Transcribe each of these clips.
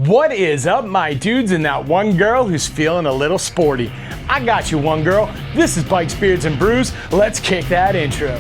What is up, my dudes and that one girl who's feeling a little sporty? I got you, one girl. This is Bikes, Beards, and Brews. Let's kick that intro.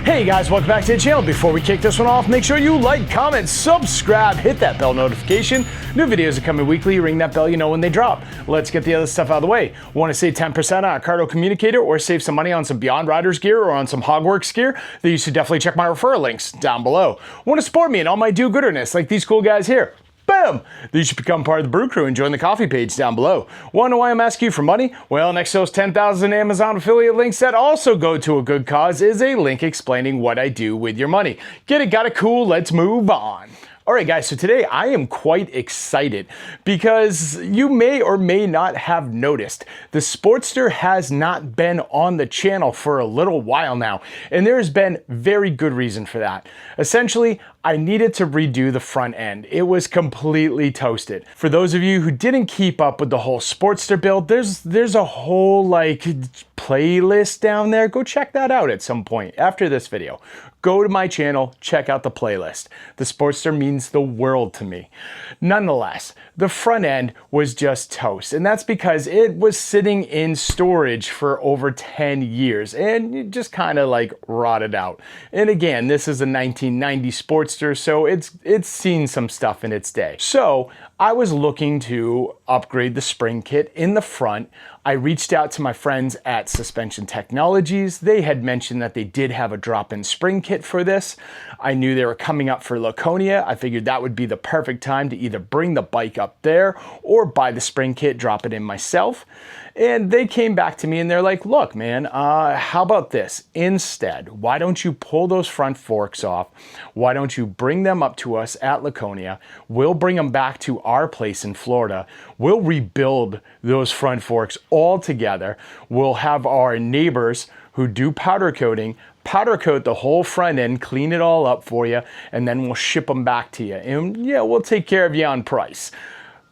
Hey guys, welcome back to the channel. Before we kick this one off, make sure you like, comment, subscribe, hit that bell notification. New videos are coming weekly. Ring that bell, you know when they drop. Let's get the other stuff out of the way. Want to save 10% on a Cardo communicator or save some money on some Beyond Riders gear or on some Hogworks gear? Then you should definitely check my referral links down below. Want to support me in all my do-gooderness like these cool guys here? Boom! You should become part of the Brew Crew and join the coffee page down below. Want to know why I'm asking you for money? Well, next to those 10,000 Amazon affiliate links that also go to a good cause is a link explaining what I do with your money. Get it? Got it? Cool. Let's move on. All right, guys, so today I am quite excited because you may or may not have noticed the Sportster has not been on the channel for a little while now, and there has been very good reason for that. Essentially, I needed to redo the front end. It was completely toasted. For those of you who didn't keep up with the whole Sportster build, there's a whole playlist down there. Go check that out at some point after this video. Go to my channel, check out the playlist. The Sportster means the world to me. Nonetheless, the front end was just toast, and that's because it was sitting in storage for over 10 years and it just kind of rotted out. And again, this is a 1990 Sportster, so it's seen some stuff in its day. So I was looking to upgrade the spring kit in the front. I reached out to my friends at Suspension Technologies. They had mentioned that they did have a drop-in spring kit for this. I knew they were coming up for Laconia. I figured that would be the perfect time to either bring the bike up there or buy the spring kit, drop it in myself. And they came back to me and they're like, look, man, how about this? Instead, why don't you pull those front forks off? Why don't you bring them up to us at Laconia? We'll bring them back to our place in Florida. We'll rebuild those front forks all together. We'll have our neighbors who do powder coating powder coat the whole front end, clean it all up for you, and then we'll ship them back to you. And yeah, we'll take care of you on price.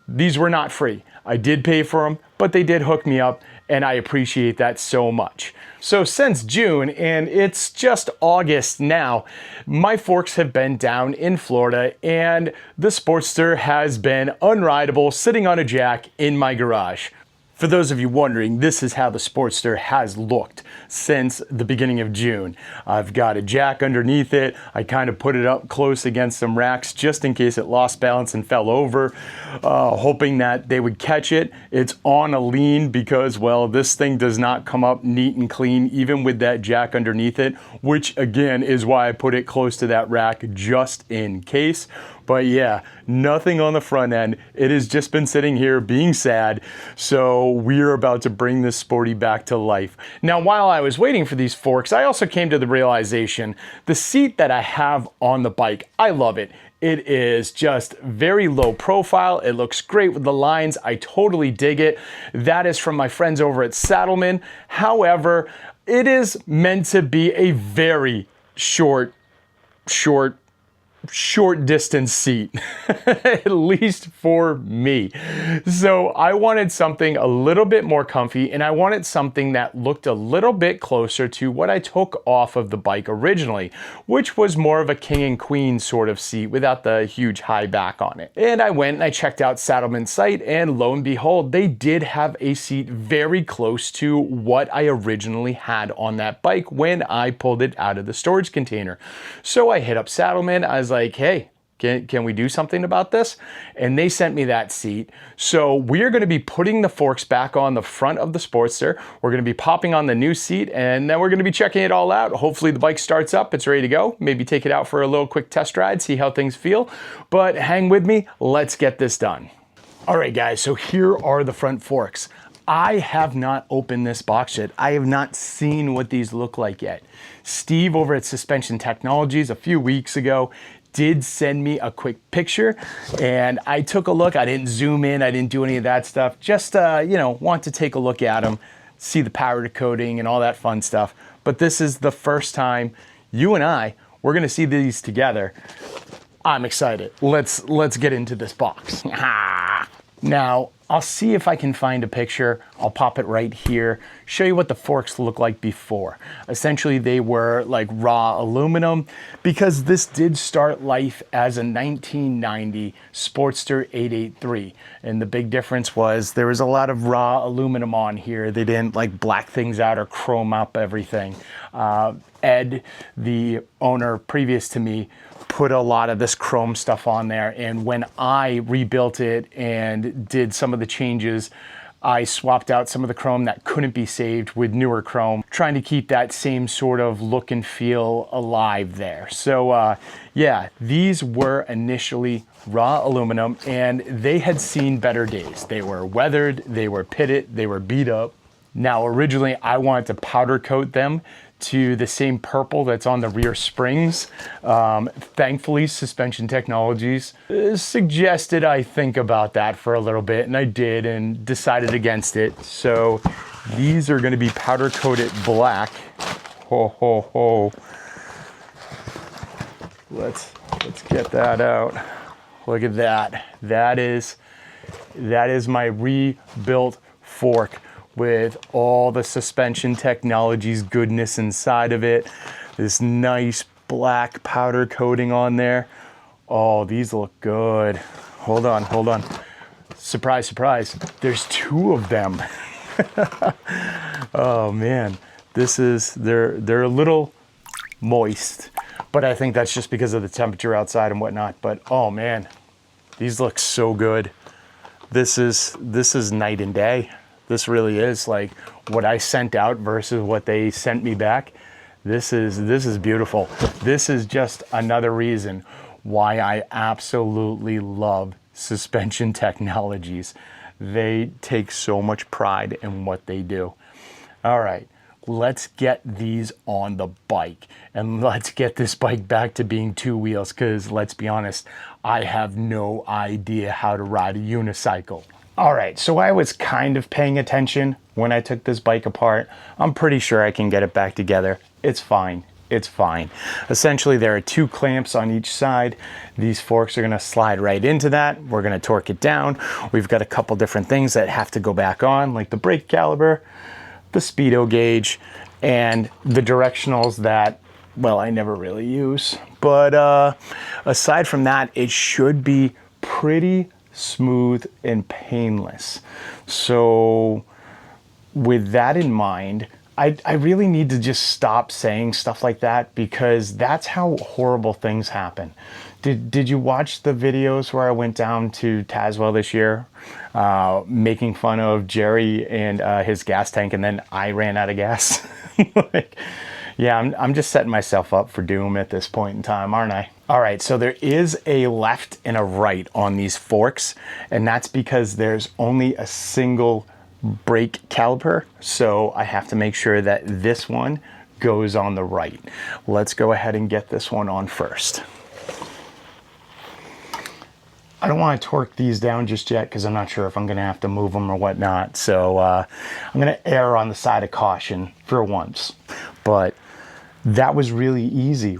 These were not free. I did pay for them, but they did hook me up, and I appreciate that so much. So since June, and it's just August now, my forks have been down in Florida, and the Sportster has been unrideable, sitting on a jack in my garage. For those of you wondering, this is how the Sportster has looked since the beginning of June. I've got a jack underneath it. I kind of put it up close against some racks just in case it lost balance and fell over, hoping that they would catch it. It's on a lean because, well, this thing does not come up neat and clean even with that jack underneath it, which again is why I put it close to that rack just in case. But yeah, nothing on the front end. It has just been sitting here being sad. So we're about to bring this sporty back to life. Now, while I was waiting for these forks, I also came to the realization, the seat that I have on the bike, I love it. It is just very low profile. It looks great with the lines. I totally dig it. That is from my friends over at Saddlemen. However, it is meant to be a very short distance seat, at least for me. So I wanted something a little bit more comfy, and I wanted something that looked a little bit closer to what I took off of the bike originally, which was more of a king and queen sort of seat without the huge high back on it. And I went and I checked out Saddlemen's site, and lo and behold, they did have a seat very close to what I originally had on that bike when I pulled it out of the storage container. So I hit up Saddlemen. I was like, hey, can we do something about this? And they sent me that seat. So we are going to be putting the forks back on the front of the Sportster. We're going to be popping on the new seat, and then we're going to be checking it all out. Hopefully the bike starts up, it's ready to go. Maybe take it out for a little quick test ride, see how things feel. But hang with me, let's get this done. All right, guys, so here are the front forks. I have not opened this box yet. I have not seen what these look like yet. Steve over at Suspension Technologies a few weeks ago did send me a quick picture, and I took a look. I didn't zoom in, I didn't do any of that stuff. Just, want to take a look at them, see the powder coating and all that fun stuff. But this is the first time you and we're gonna see these together. I'm excited. Let's get into this box. Now, I'll see if I can find a picture. I'll pop it right here, show you what the forks look like before. Essentially, they were like raw aluminum because this did start life as a 1990 Sportster 883. And the big difference was there was a lot of raw aluminum on here. They didn't like black things out or chrome up everything. Ed, the owner previous to me, put a lot of this chrome stuff on there, and when I rebuilt it and did some of the changes, I swapped out some of the chrome that couldn't be saved with newer chrome, trying to keep that same sort of look and feel alive there. So yeah, these were initially raw aluminum, and they had seen better days. They were weathered, they were pitted, they were beat up. Now originally I wanted to powder coat them to the same purple that's on the rear springs. Thankfully, Suspension Technologies suggested I think about that for a little bit, and I did and decided against it. So these are gonna be powder coated black. Ho, ho, ho. Let's get that out. Look at that. That is my rebuilt fork with all the Suspension Technologies goodness inside of it. This nice black powder coating on there. Oh, these look good. Hold on, hold on. Surprise, surprise. There's two of them. Oh man, they're a little moist, but I think that's just because of the temperature outside and whatnot. But oh man, these look so good. This is night and day. This really is like what I sent out versus what they sent me back. This is beautiful. This is just another reason why I absolutely love Suspension Technologies. They take so much pride in what they do. All right, let's get these on the bike, and let's get this bike back to being two wheels, because let's be honest, I have no idea how to ride a unicycle. All right, so I was kind of paying attention when I took this bike apart. I'm pretty sure I can get it back together. It's fine, it's fine. Essentially, there are two clamps on each side. These forks are gonna slide right into that. We're gonna torque it down. We've got a couple different things that have to go back on, like the brake caliper, the speedo gauge, and the directionals that, well, I never really use. But aside from that, it should be pretty smooth and painless. So with that in mind, I really need to just stop saying stuff like that, because that's how horrible things happen. Did you watch the videos where I went down to Tazewell this year, making fun of Jerry and his gas tank, and then I ran out of gas? Like, yeah, I'm just setting myself up for doom at this point in time, aren't I? All right, so there is a left and a right on these forks, and that's because there's only a single brake caliper, so I have to make sure that this one goes on the right. Let's go ahead and get this one on first. I don't want to torque these down just yet because I'm not sure if I'm going to have to move them or whatnot, so I'm going to err on the side of caution for once. But that was really easy.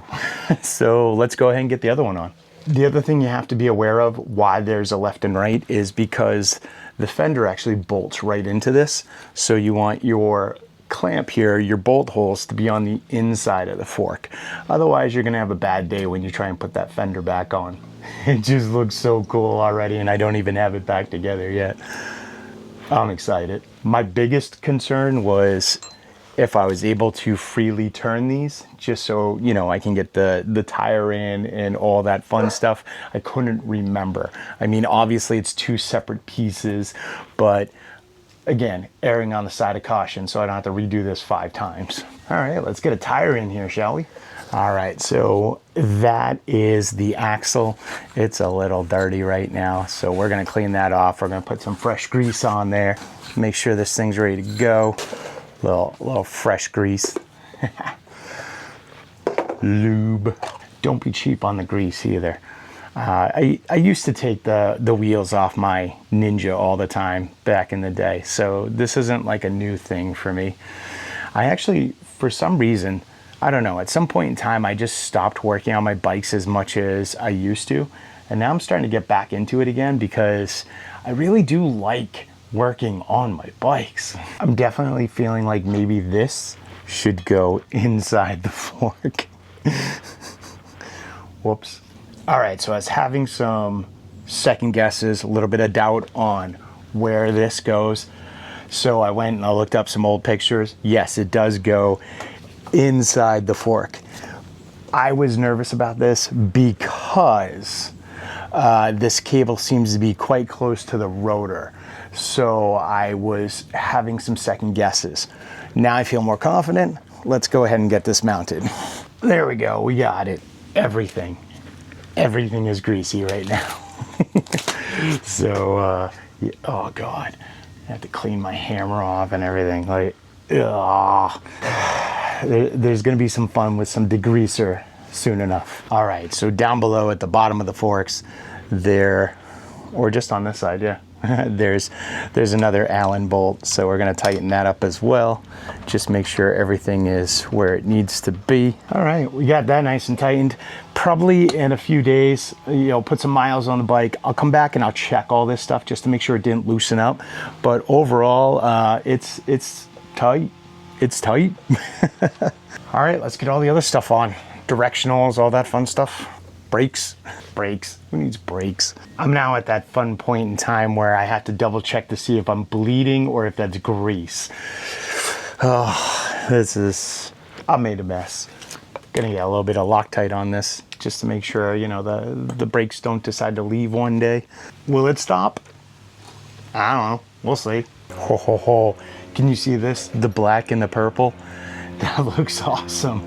So let's go ahead and get the other one on. The other thing you have to be aware of why there's a left and right is because the fender actually bolts right into this. So you want your clamp here, your bolt holes, to be on the inside of the fork. Otherwise, you're gonna have a bad day when you try and put that fender back on. It just looks so cool already, and I don't even have it back together yet. I'm excited. My biggest concern was if I was able to freely turn these, just so, you know, I can get the tire in and all that fun stuff. I couldn't remember. I mean, obviously it's two separate pieces, but again, erring on the side of caution so I don't have to redo this 5 times. All right, let's get a tire in here, shall we? All right, so that is the axle. It's a little dirty right now, so we're gonna clean that off. We're gonna put some fresh grease on there, make sure this thing's ready to go. Little fresh grease. Lube. Don't be cheap on the grease either. I used to take the wheels off my Ninja all the time back in the day, so this isn't like a new thing for me. I actually, for some reason, I don't know, at some point in time I just stopped working on my bikes as much as I used to, And now I'm starting to get back into it again because I really do like working on my bikes. I'm definitely feeling like maybe this should go inside the fork. Whoops. All right, so I was having some second guesses, a little bit of doubt on where this goes. So I went and I looked up some old pictures. Yes, it does go inside the fork. I was nervous about this because this cable seems to be quite close to the rotor. So I was having some second guesses. Now I feel more confident. Let's go ahead and get this mounted. There we go, we got it. Everything is greasy right now. So, yeah, oh God, I have to clean my hammer off and everything. Like, there's gonna be some fun with some degreaser soon enough. All right, so down below at the bottom of the forks, there, or just on this side, yeah. there's another Allen bolt, so we're going to tighten that up as well. Just make sure everything is where it needs to be. All right, we got that nice and tightened. Probably in a few days, you know, put some miles on the bike. I'll come back and I'll check all this stuff just to make sure it didn't loosen up. But overall, it's tight. It's tight. All right, let's get all the other stuff on. Directionals, all that fun stuff. Brakes. Who needs brakes? I'm now at that fun point in time where I have to double check to see if I'm bleeding or if that's grease. Oh, I made a mess. Gonna get a little bit of Loctite on this just to make sure, you know, the brakes don't decide to leave one day. Will it stop? I don't know. We'll see. Ho, ho, ho. Can you see this? The black and the purple? That looks awesome.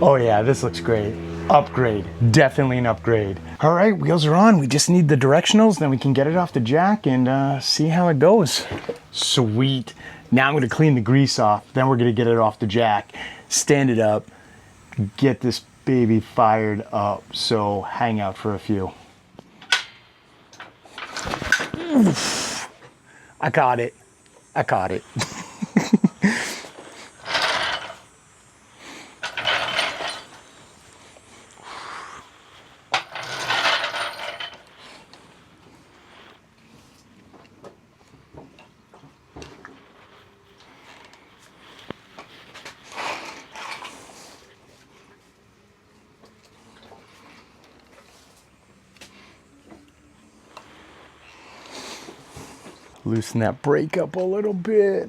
Oh yeah, this looks great. Upgrade, definitely an upgrade. All right, wheels are on. We just need the directionals, then we can get it off the jack and see how it goes. Sweet. Now I'm gonna clean the grease off, then we're gonna get it off the jack, stand it up, get this baby fired up. So hang out for a few. I caught it. Loosen that brake up a little bit.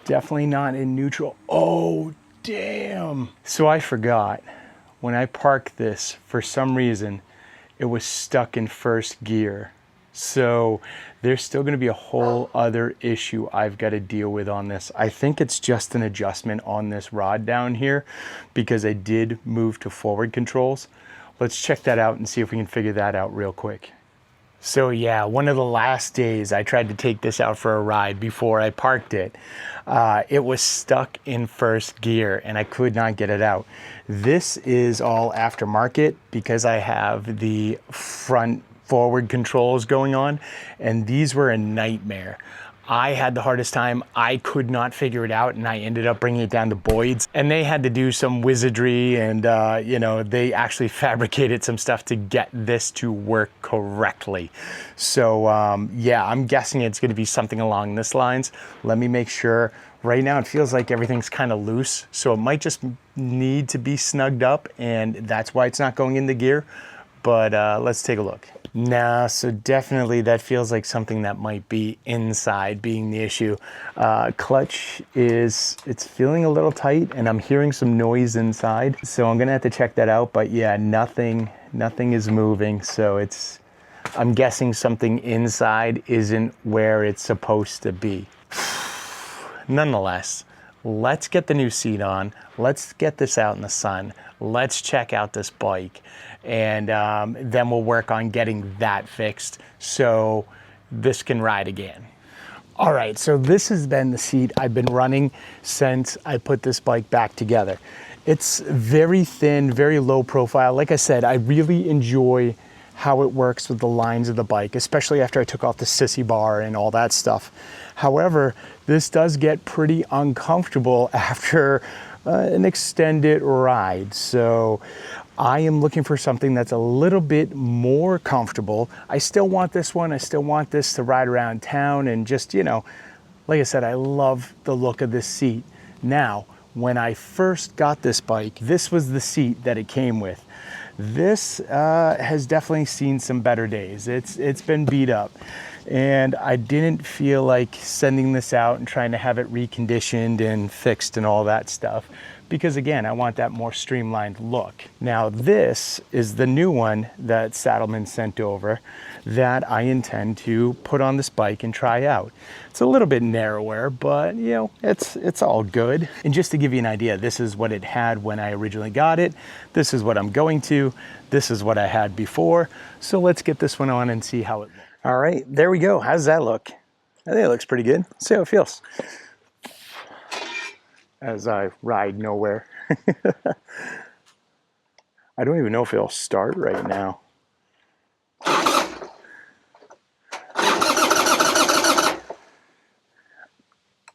Definitely not in neutral. Oh, damn. So I forgot. When I parked this, for some reason, it was stuck in first gear. So there's still going to be a whole other issue I've got to deal with on this. I think it's just an adjustment on this rod down here because I did move to forward controls. Let's check that out and see if we can figure that out real quick. So yeah, one of the last days I tried to take this out for a ride before I parked it. It was stuck in first gear and I could not get it out. This is all aftermarket because I have the front forward controls going on, and these were a nightmare. I had the hardest time. I could not figure it out, and I ended up bringing it down to Boyd's, and they had to do some wizardry, and you know, they actually fabricated some stuff to get this to work correctly. So yeah, I'm guessing it's going to be something along this lines. Let me make sure. Right now it feels like everything's kind of loose, so it might just need to be snugged up, and that's why it's not going into gear. But let's take a look. Nah, so definitely that feels like something that might be inside being the issue. Clutch it's feeling a little tight, and I'm hearing some noise inside. So I'm gonna have to check that out, but yeah, nothing is moving. So I'm guessing something inside isn't where it's supposed to be. Nonetheless, let's get the new seat on. Let's get this out in the sun. Let's check out this bike, and then we'll work on getting that fixed so this can ride again. All right, so this has been the seat I've been running since I put this bike back together. It's very thin, very low profile. Like I said, I really enjoy how it works with the lines of the bike, especially after I took off the sissy bar and all that stuff. However, this does get pretty uncomfortable after an extended ride. So I am looking for something that's a little bit more comfortable. I still want this one. I still want this to ride around town and just, you know, like I said, I love the look of this seat. Now, when I first got this bike, this was the seat that it came with. This has definitely seen some better days. It's been beat up, and I didn't feel like sending this out and trying to have it reconditioned and fixed and all that stuff, because again, I want that more streamlined look. Now this is the new one that Saddlemen sent over that I intend to put on this bike and try out. It's a little bit narrower, but you know, it's all good. And just to give you an idea, this is what it had when I originally got it. This is what I'm going to. This is what I had before. So let's get this one on and see how it looks. All right, there we go. How does that look? I think it looks pretty good. Let's see how it feels as I ride nowhere. I don't even know if it'll start right now.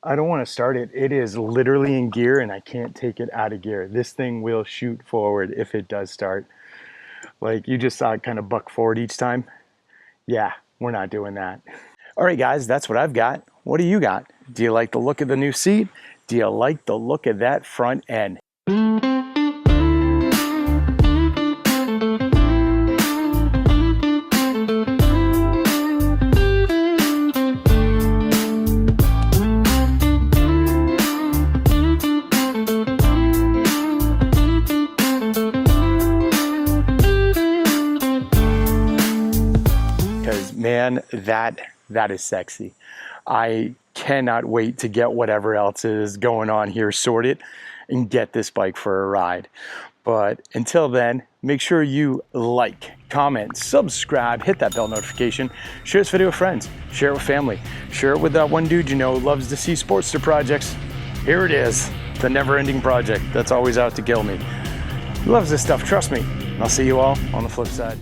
I don't want to start it. It is literally in gear and I can't take it out of gear. This thing will shoot forward if it does start. Like you just saw it kind of buck forward each time. Yeah, we're not doing that. All right, guys, that's what I've got. What do you got? Do you like the look of the new seat? Do you like the look of that front end? Because man, that is sexy. I cannot wait to get whatever else is going on here sorted and get this bike for a ride. But until then, make sure you like, comment, subscribe, hit that bell notification, share this video with friends, share it with family, share it with that one dude you know who loves to see Sportster projects. Here it is, the never-ending project that's always out to kill me. He loves this stuff, trust me. I'll see you all on the flip side.